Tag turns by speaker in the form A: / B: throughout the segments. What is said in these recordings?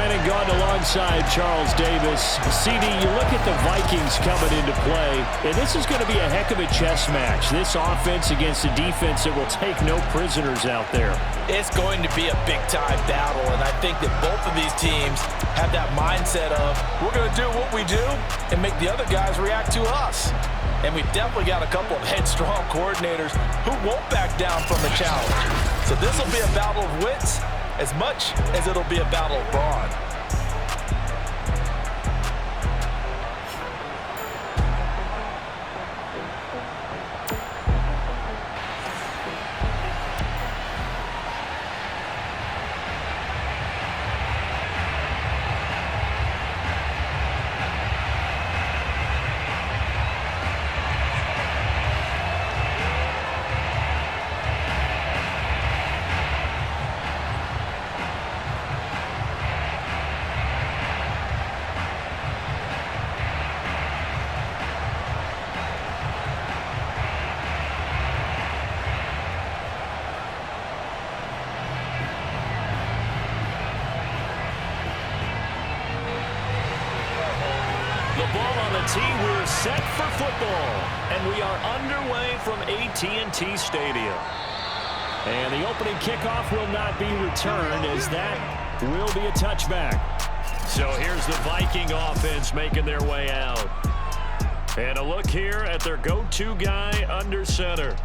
A: and gone alongside Charles Davis. CD, you look at the Vikings coming into play, and this is going to be a heck of a chess match. This offense against a defense that will take no prisoners out there.
B: It's going to be a big-time battle, and I think that both of these teams have that mindset of, we're going to do what we do and make the other guys react to us. And we've definitely got a couple of headstrong coordinators who won't back down from the challenge. So this will be a battle of wits as much as it'll be a battle of brawn.
A: We're set for football, and we are underway from AT&T Stadium. And the opening kickoff will not be returned, as that will be a touchback. So here's the Viking offense making their way out. And a look here at their go-to guy under center.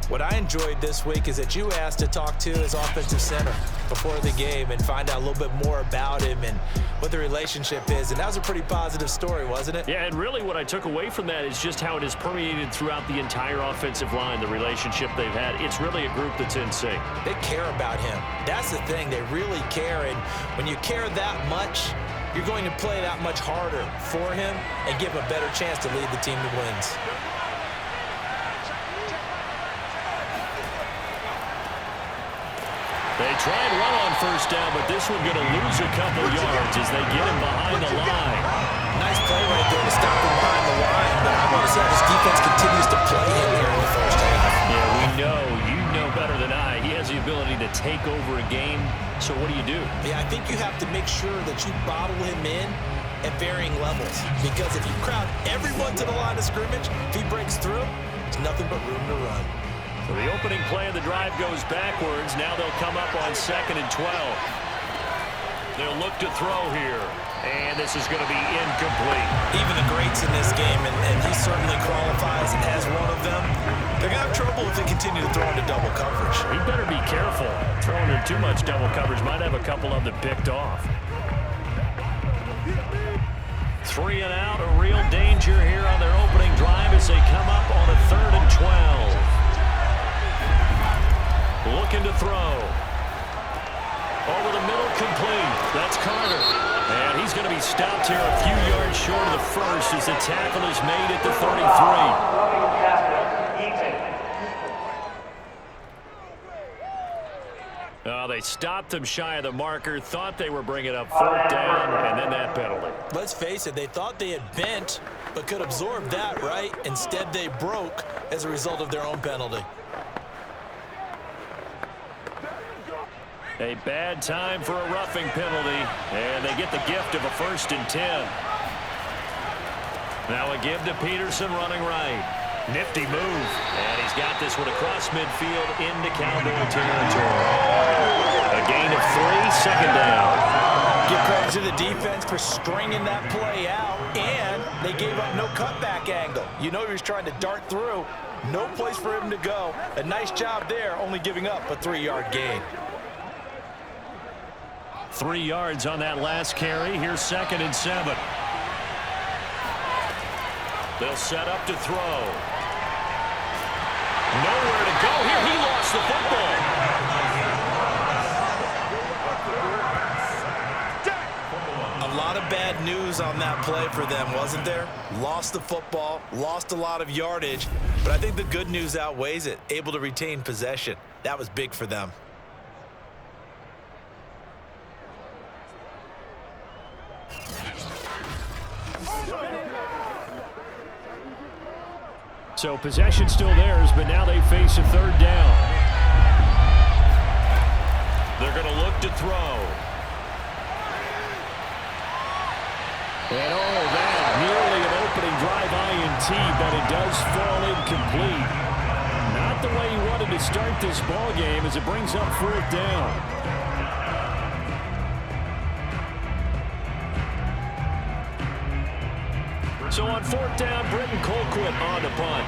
B: What I enjoyed this week is that you asked to talk to his offensive center before the game and find out a little bit more about him and what the relationship is. And that was a pretty positive story, wasn't it?
A: Yeah, and really what I took away from that is just how it has permeated throughout the entire offensive line, the relationship they've had. It's really a group that's in sync.
B: They care about him. That's the thing. They really care. And when you care that much, you're going to play that much harder for him and give him a better chance to lead the team to wins.
A: They try and run on first down, but this one going to lose a couple yards as they get him behind the line.
B: Nice play right there to stop him behind the line, but I want to see how this defense continues to play him here in the first half.
A: Yeah, we know. You know better than I. He has the ability to take over a game, so what do you do?
B: Yeah, I think you have to make sure that you bottle him in at varying levels, because if you crowd everyone to the line of scrimmage, if he breaks through, there's nothing but room to run.
A: So the opening play of the drive goes backwards. Now they'll come up on 2nd and 12. They'll look to throw here. And this is going to be incomplete.
B: Even the greats in this game, and he certainly qualifies as one of them, they're going to have trouble if they continue to throw into double coverage.
A: He better be careful. Throwing in too much double coverage might have a couple of them picked off. 3 and out, a real danger here on their opening drive as they come up on a 3rd and 12. Looking to throw. Over the middle, complete. That's Carter. And he's going to be stopped here a few yards short of the first as the tackle is made at the 33. They stopped him shy of the marker, thought they were bringing up 4th down, and then that penalty.
B: Let's face it, they thought they had bent, but could absorb that, right? Instead, they broke as a result of their own penalty.
A: A bad time for a roughing penalty, and they get the gift of a 1st and 10. Now a give to Peterson running right. Nifty move, and he's got this one across midfield into Cowboy territory. A gain of 3, 2nd down.
B: Give credit to the defense for stringing that play out, and they gave up no cutback angle. You know he was trying to dart through. No place for him to go. A nice job there, only giving up a 3-yard gain.
A: 3 yards on that last carry. Here's 2nd and 7. They'll set up to throw. Nowhere to go here. He lost the football.
B: A lot of bad news on that play for them, wasn't there? Lost the football, lost a lot of yardage, but I think the good news outweighs it. Able to retain possession. That was big for them.
A: So possession still theirs, but now they face a 3rd down. They're going to look to throw. And that nearly an opening drive INT, but it does fall incomplete. Not the way he wanted to start this ball game as it brings up 4th down. So on 4th down, Britton Colquitt on the punt.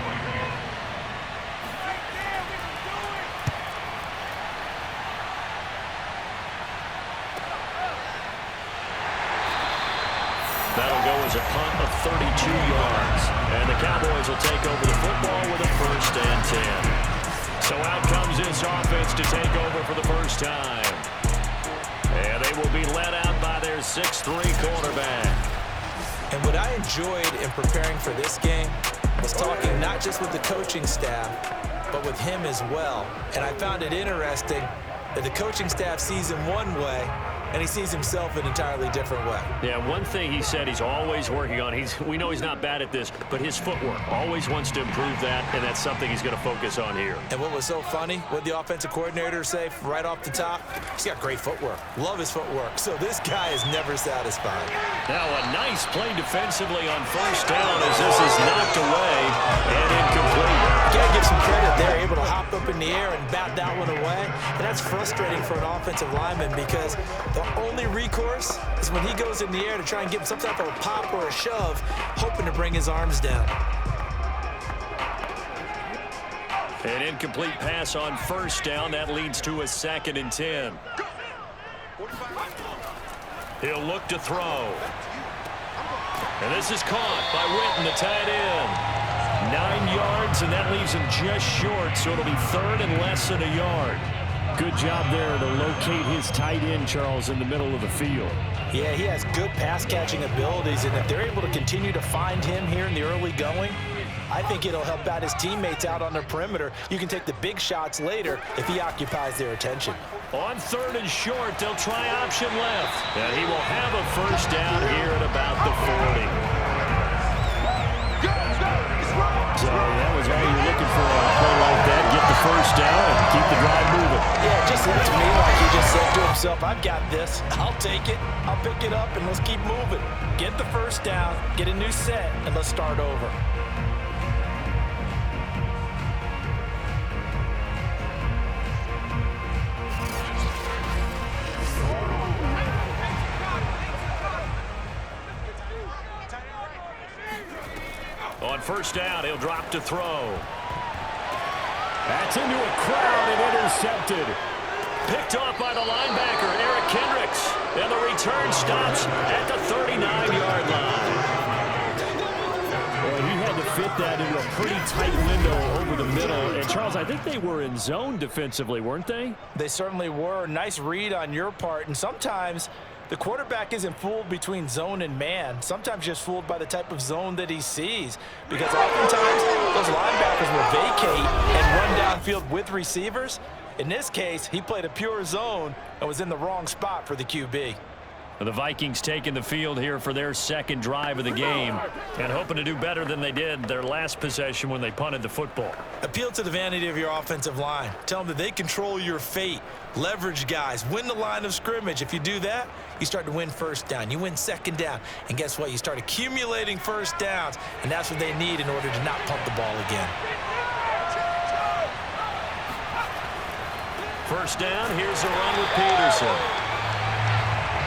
A: That'll go as a punt of 32 yards. And the Cowboys will take over the football with a 1st and 10. So out comes this offense to take over for the first time. And they will be led out by their 6'3" quarterback.
B: And what I enjoyed in preparing for this game was talking not just with the coaching staff, but with him as well. And I found it interesting that the coaching staff sees him one way, and he sees himself an entirely different way.
A: Yeah, one thing he said he's always working on, we know he's not bad at this, but his footwork, always wants to improve that, and that's something he's going to focus on here.
B: And what was so funny, what the offensive coordinator say right off the top, he's got great footwork. Love his footwork. So this guy is never satisfied.
A: Now a nice play defensively on 1st down as this is knocked away and incomplete.
B: You got to give some credit. They're able to hop up in the air and bat that one away. And that's frustrating for an offensive lineman because the only recourse is when he goes in the air to try and get some type of a pop or a shove, hoping to bring his arms down.
A: An incomplete pass on 1st down. That leads to a 2nd and 10. He'll look to throw. And this is caught by Witten, the tight end. 9 yards, and that leaves him just short, so it'll be 3rd and less than a yard. Good job there to locate his tight end, Charles, in the middle of the field.
B: Yeah, he has good pass-catching abilities, and if they're able to continue to find him here in the early going, I think it'll help out his teammates out on the perimeter. You can take the big shots later if he occupies their attention.
A: On 3rd and short, they'll try option left. And he will have a 1st down here at about the 40. So that was all you're looking for on a play like that. Get the 1st down and keep the drive moving.
B: Yeah, it just looked to me like he just said to himself, I've got this. I'll take it. I'll pick it up, and let's keep moving. Get the 1st down, get a new set, and let's start over.
A: On 1st down, he'll drop to throw. That's into a crowd and intercepted. Picked off by the linebacker, Eric Kendricks. And the return stops at the 39-yard line. Well, he had to fit that into a pretty tight window over the middle. And, Charles, I think they were in zone defensively, weren't they?
B: They certainly were. Nice read on your part. And sometimes the quarterback isn't fooled between zone and man. Sometimes just fooled by the type of zone that he sees. Because oftentimes those linebackers will vacate and run downfield with receivers. In this case, he played a pure zone and was in the wrong spot for the QB.
A: The Vikings taking the field here for their 2nd drive of the game and hoping to do better than they did their last possession when they punted the football.
B: Appeal to the vanity of your offensive line. Tell them that they control your fate. Leverage guys. Win the line of scrimmage. If you do that, you start to win 1st down. You win 2nd down. And guess what? You start accumulating 1st downs. And that's what they need in order to not punt the ball again.
A: 1st down. Here's the run with Peterson.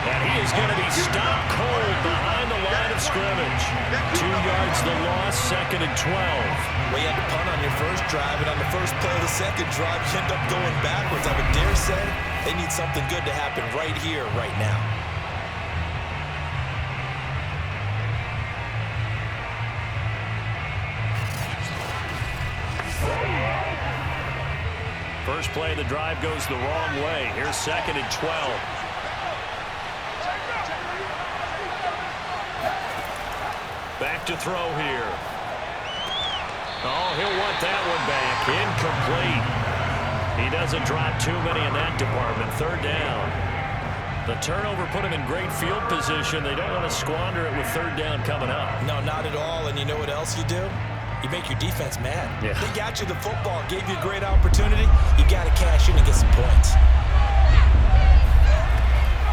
A: And he is going to be stopped cold behind the line of scrimmage. 2 yards the loss, 2nd and 12.
B: Well, you had to punt on your first drive, and on the first play of the 2nd drive, you end up going backwards. I would dare say they need something good to happen right here, right now.
A: First play of the drive goes the wrong way. Here's 2nd and 12. Back to throw here. Oh, he'll want that one back. Incomplete. He doesn't drop too many in that department. 3rd down. The turnover put him in great field position. They don't want to squander it with 3rd down coming up.
B: No, not at all. And you know what else you do? You make your defense mad.
A: Yeah.
B: They got you the football, gave you a great opportunity. You got to cash in and get some points.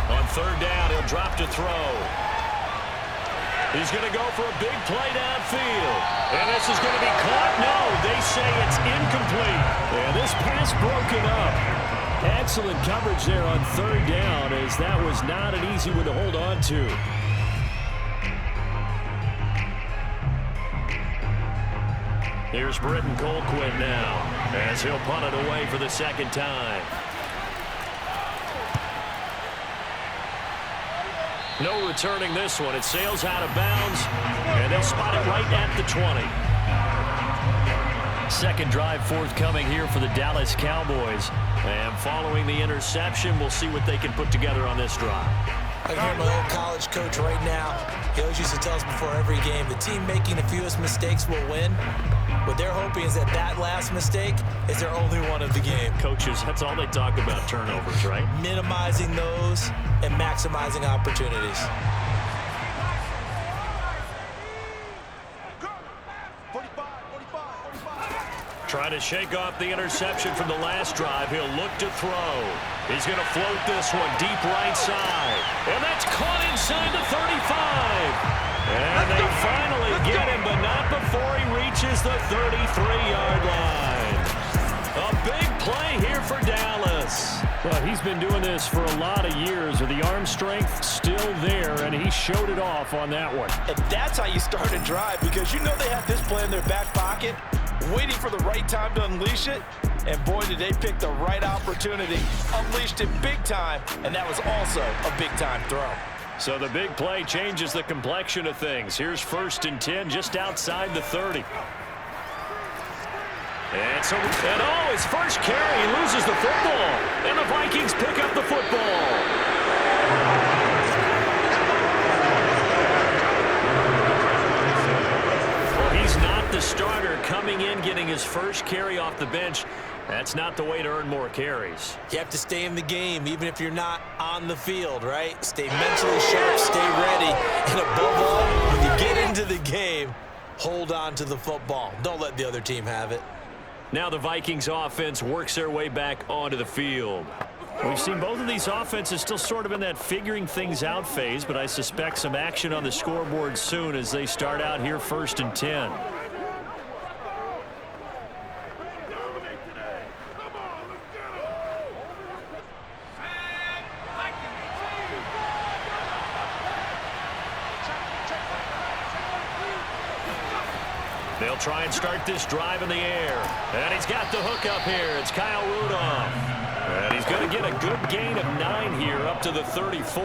A: On 3rd down, he'll drop to throw. He's going to go for a big play downfield. And this is going to be caught. No, they say it's incomplete. And this pass broken up. Excellent coverage there on third down, as that was not an easy one to hold on to. Here's Britton Colquitt now, as he'll punt it away for the second time. No returning this one. It sails out of bounds, and they'll spot it right at the 20. Second drive forthcoming here for the Dallas Cowboys. And following the interception, we'll see what they can put together on this drive.
B: I hear my old college coach right now. He always used to tell us before every game, the team making the fewest mistakes will win. What they're hoping is that that last mistake is their only one of the game.
A: Coaches, that's all they talk about, turnovers, right?
B: Minimizing those and maximizing opportunities.
A: Trying to shake off the interception from the last drive. He'll look to throw. He's going to float this one deep right side. And that's caught inside the 35. And they finally get him, but not before he reaches the 33-yard line. A big play here for Dallas. Well, he's been doing this for a lot of years with the arm strength still there, and he showed it off on that one.
B: And that's how you start a drive, because you know they have this play in their back pocket, waiting for the right time to unleash it. And boy, did they pick the right opportunity. Unleashed it big time, and that was also a big-time throw.
A: So the big play changes the complexion of things. Here's 1st and 10 just outside the 30. And oh, his first carry, he loses the football. And the Vikings pick up the football. Well, he's not the starter coming in, getting his first carry off the bench. That's not the way to earn more carries.
B: You have to stay in the game, even if you're not on the field, right? Stay mentally sharp, stay ready. And above all, when you get into the game, hold on to the football. Don't let the other team have it.
A: Now the Vikings offense works their way back onto the field. We've seen both of these offenses still sort of in that figuring things out phase, but I suspect some action on the scoreboard soon as they start out here 1st and 10. They'll try and start this drive in the air. And he's got the hook up here. It's Kyle Rudolph. And he's going to get a good gain of 9 here up to the 34.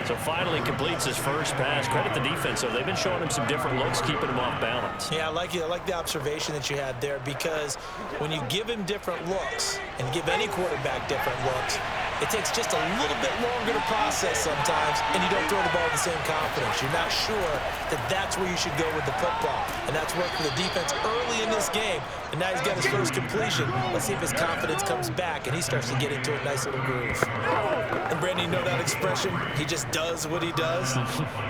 A: So finally completes his first pass. Credit the defense, though. They've been showing him some different looks, keeping him off balance.
B: Yeah, I like the observation that you had there, because when you give him different looks and give any quarterback different looks, it takes just a little bit longer to process sometimes, and you don't throw the ball with the same confidence. You're not sure that that's where you should go with the football. And that's worked for the defense early in this game. And now he's got his first completion. Let's see if his confidence comes back and he starts to get into a nice little groove. And Brandon, you know that expression? He just does what he does.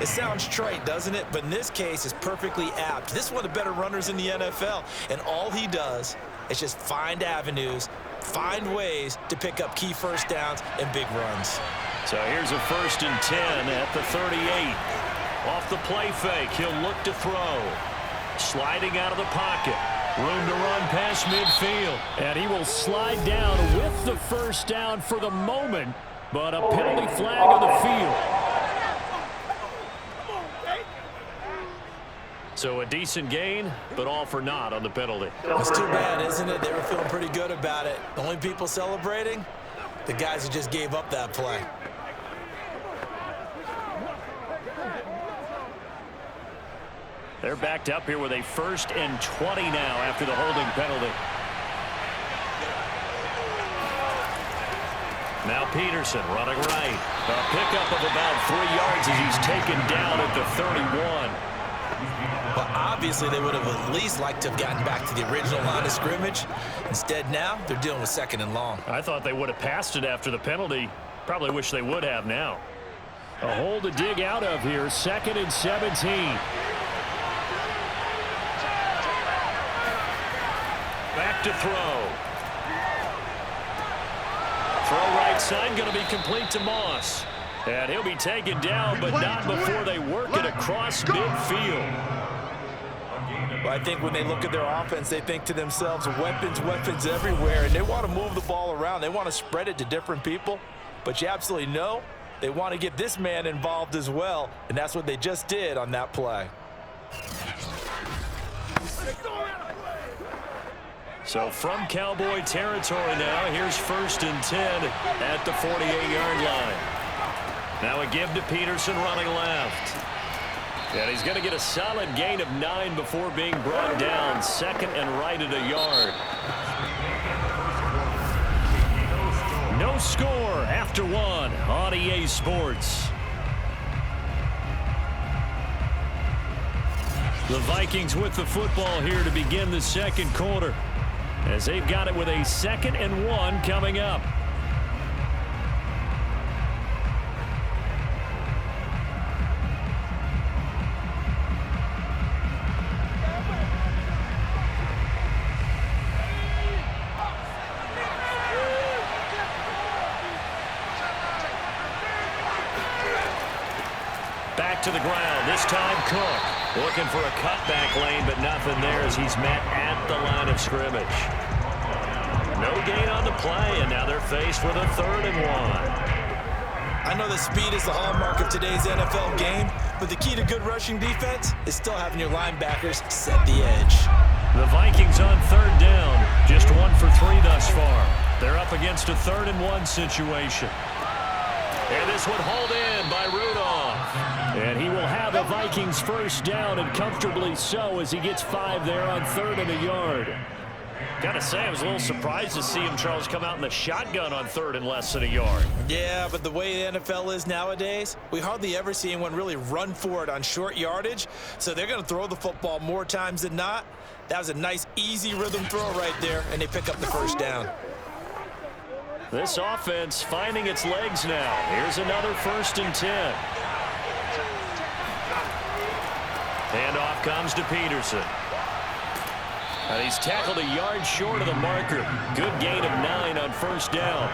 B: It sounds trite, doesn't it? But in this case, it's perfectly apt. This is one of the better runners in the NFL. And all he does is just find avenues, find ways to pick up key first downs and big runs.
A: So here's a 1st and 10 at the 38. Off the play fake, he'll look to throw. Sliding out of the pocket. Room to run past midfield. And he will slide down with the first down for the moment, but a penalty flag on the field. So a decent gain, but all for naught on the penalty.
B: It's too bad, isn't it? They were feeling pretty good about it. The only people celebrating, the guys who just gave up that play.
A: They're backed up here with a 1st and 20 now after the holding penalty. Now Peterson running right. A pickup of about 3 yards as he's taken down at the 31.
B: Well, obviously they would have at least liked to have gotten back to the original line of scrimmage. Instead now, they're dealing with 2nd and long.
A: I thought they would have passed it after the penalty. Probably wish they would have now. A hole to dig out of here, 2nd and 17. Back to throw. Throw right side, going to be complete to Moss. And he'll be taken down, but not before they work it across midfield.
B: Well, I think when they look at their offense, they think to themselves, weapons, weapons everywhere, and they want to move the ball around. They want to spread it to different people, but you absolutely know they want to get this man involved as well, and that's what they just did on that play.
A: So from Cowboy territory now, here's 1st and 10 at the 48-yard line. Now a give to Peterson running left. And he's going to get a solid gain of 9 before being brought down. 2nd and right at a yard. No score after 1 on EA Sports. The Vikings with the football here to begin the 2nd quarter, as they've got it with a 2nd and 1 coming up. Back to the ground, this time Cook. Looking for a cutback lane, but nothing there as he's met at the line of scrimmage. No gain on the play, and now they're faced with a 3rd and 1.
B: I know that speed is the hallmark of today's NFL game, but the key to good rushing defense is still having your linebackers set the edge.
A: The Vikings on 3rd down, just 1 for 3 thus far. They're up against a 3rd and 1 situation. And this one hauled in by Rudolph. And he will have the Vikings 1st down, and comfortably so, as he gets 5 there on 3rd and a yard. Got to say, I was a little surprised to see him, Charles, come out in the shotgun on 3rd and less than a yard.
B: Yeah, but the way the NFL is nowadays, we hardly ever see anyone really run for it on short yardage. So they're going to throw the football more times than not. That was a nice, easy rhythm throw right there, and they pick up the 1st down.
A: This offense finding its legs now. Here's another 1st and 10. Handoff comes to Peterson. And he's tackled a yard short of the marker. Good gain of 9 on 1st down.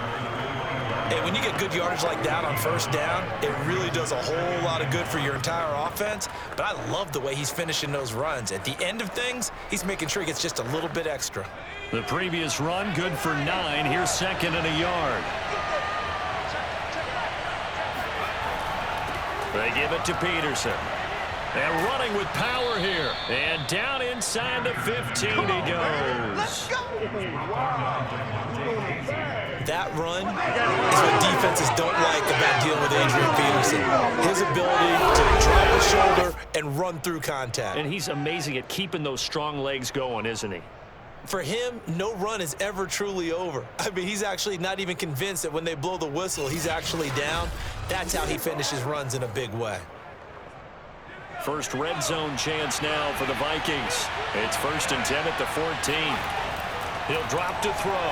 B: Hey, when you get good yardage like that on 1st down, it really does a whole lot of good for your entire offense. But I love the way he's finishing those runs. At the end of things, he's making sure he gets just a little bit extra.
A: The previous run good for 9. Here's 2nd and a yard. They give it to Peterson. And running with power here. And down inside the 15 he goes.
C: Let's go!
B: That run is what defenses don't like about dealing with Adrian Peterson. His ability to drop his shoulder and run through contact.
A: And he's amazing at keeping those strong legs going, isn't he?
B: For him, no run is ever truly over. I mean, he's actually not even convinced that when they blow the whistle, he's actually down. That's how he finishes runs in a big way.
A: First red zone chance now for the Vikings. It's 1st and 10 at the 14. He'll drop to throw.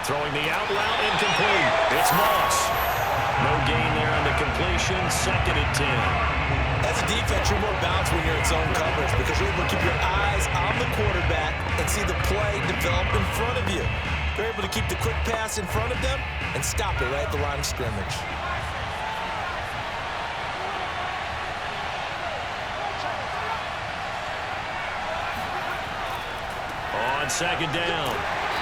A: Throwing the out route, incomplete. It's Moss. No gain there on the completion. 2nd and 10.
B: As a defense, you're more balanced when you're in zone coverage because you're able to keep your eyes on the quarterback and see the play develop in front of you. You're able to keep the quick pass in front of them and stop it right at the line of scrimmage.
A: On 2nd down,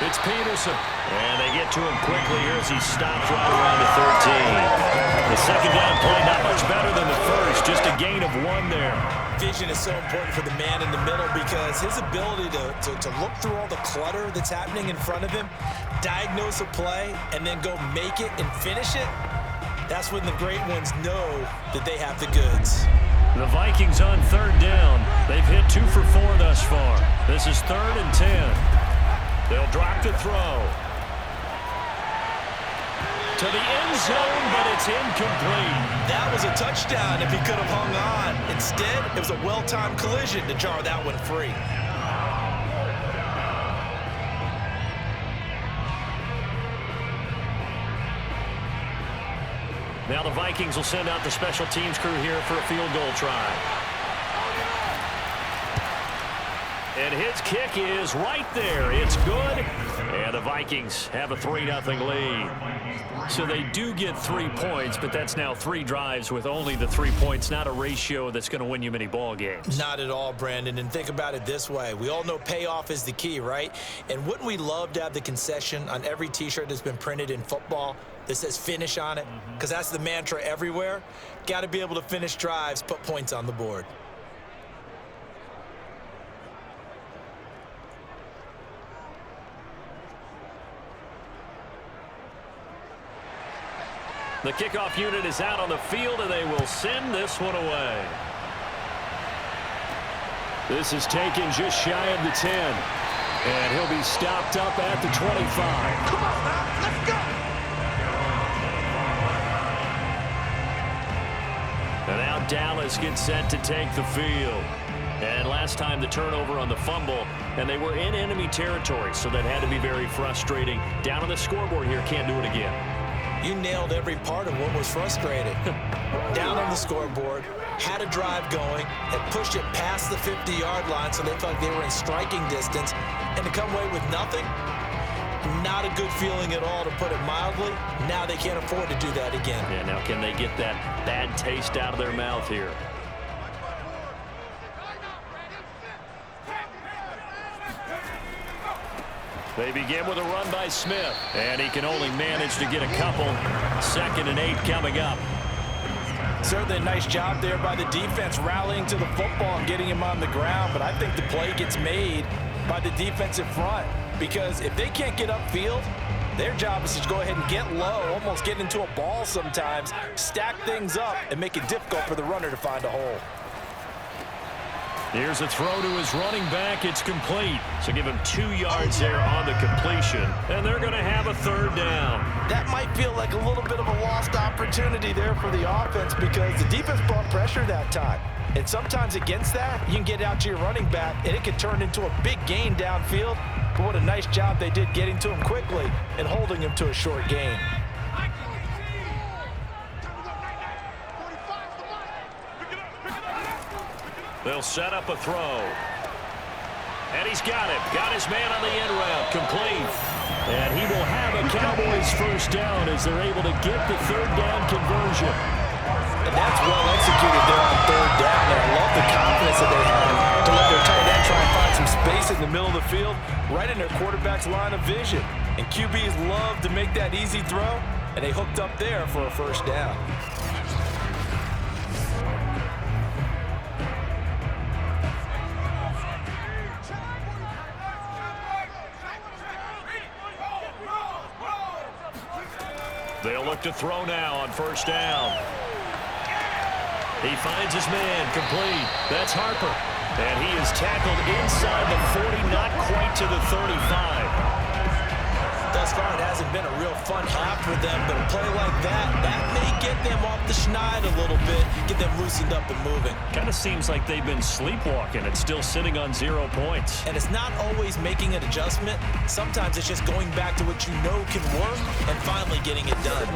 A: it's Peterson. And they get to him quickly here as he stops right around the 13. The 2nd down play not much better than the first, just a gain of 1 there.
B: Vision is so important for the man in the middle because his ability to look through all the clutter that's happening in front of him, diagnose a play, and then go make it and finish it, that's when the great ones know that they have the goods.
A: The Vikings on 3rd down. They've hit 2 for 4 thus far. This is 3rd and 10. They'll drop to throw. To the end zone, but it's incomplete.
B: That was a touchdown if he could have hung on. Instead, it was a well-timed collision to jar that one free.
A: Now the Vikings will send out the special teams crew here for a field goal try. And his kick is right there. It's good. And the Vikings have a 3-0 lead. So they do get 3 points, but that's now 3 drives with only the 3 points, not a ratio that's going to win you many ball games.
B: Not at all, Brandon. And think about it this way. We all know payoff is the key, right? And wouldn't we love to have the concession on every T-shirt that's been printed in football that says finish on it? Because that's the mantra everywhere. Got to be able to finish drives, put points on the board.
A: The kickoff unit is out on the field, and they will send this one away. This is taken just shy of the 10. And he'll be stopped up at the 25.
C: Come on now, let's go!
A: And now Dallas gets set to take the field. And last time the turnover on the fumble, and they were in enemy territory, so that had to be very frustrating. Down on the scoreboard here, can't do it again.
B: You nailed every part of what was frustrating. Down on the scoreboard, had a drive going, had pushed it past the 50-yard line so they felt like they were in striking distance, and to come away with nothing, not a good feeling at all, to put it mildly. Now they can't afford to do that again.
A: Yeah, now can they get that bad taste out of their mouth here? They begin with a run by Smith, and he can only manage to get a couple. 2nd and 8 coming up.
B: Certainly a nice job there by the defense rallying to the football and getting him on the ground, but I think the play gets made by the defensive front, because if they can't get upfield, their job is to go ahead and get low, almost get into a ball sometimes, stack things up, and make it difficult for the runner to find a hole.
A: Here's a throw to his running back. It's complete. So give him 2 yards there on the completion. And they're going to have a 3rd down.
B: That might feel like a little bit of a lost opportunity there for the offense, because the defense brought pressure that time. And sometimes against that, you can get out to your running back, and it can turn into a big gain downfield. But what a nice job they did getting to him quickly and holding him to a short gain.
A: They'll set up a throw. And he's got it. Got his man on the end route. Complete. And he will have a Cowboys 1st down as they're able to get the 3rd down conversion.
B: And that's well executed there on 3rd down. And I love the confidence that they have to let their tight end try and find some space in the middle of the field, right in their quarterback's line of vision. And QBs love to make that easy throw, and they hooked up there for a 1st down.
A: They'll look to throw now on 1st down. He finds his man, complete. That's Harper. And he is tackled inside the 40, not quite to the 35.
B: Thus far, it hasn't been a real fun half for them, but a play like that may get them off the schneid a little bit, get them loosened up and moving.
A: Kind of seems like they've been sleepwalking and still sitting on 0 points.
B: And it's not always making an adjustment. Sometimes it's just going back to what you know can work and finally getting it done.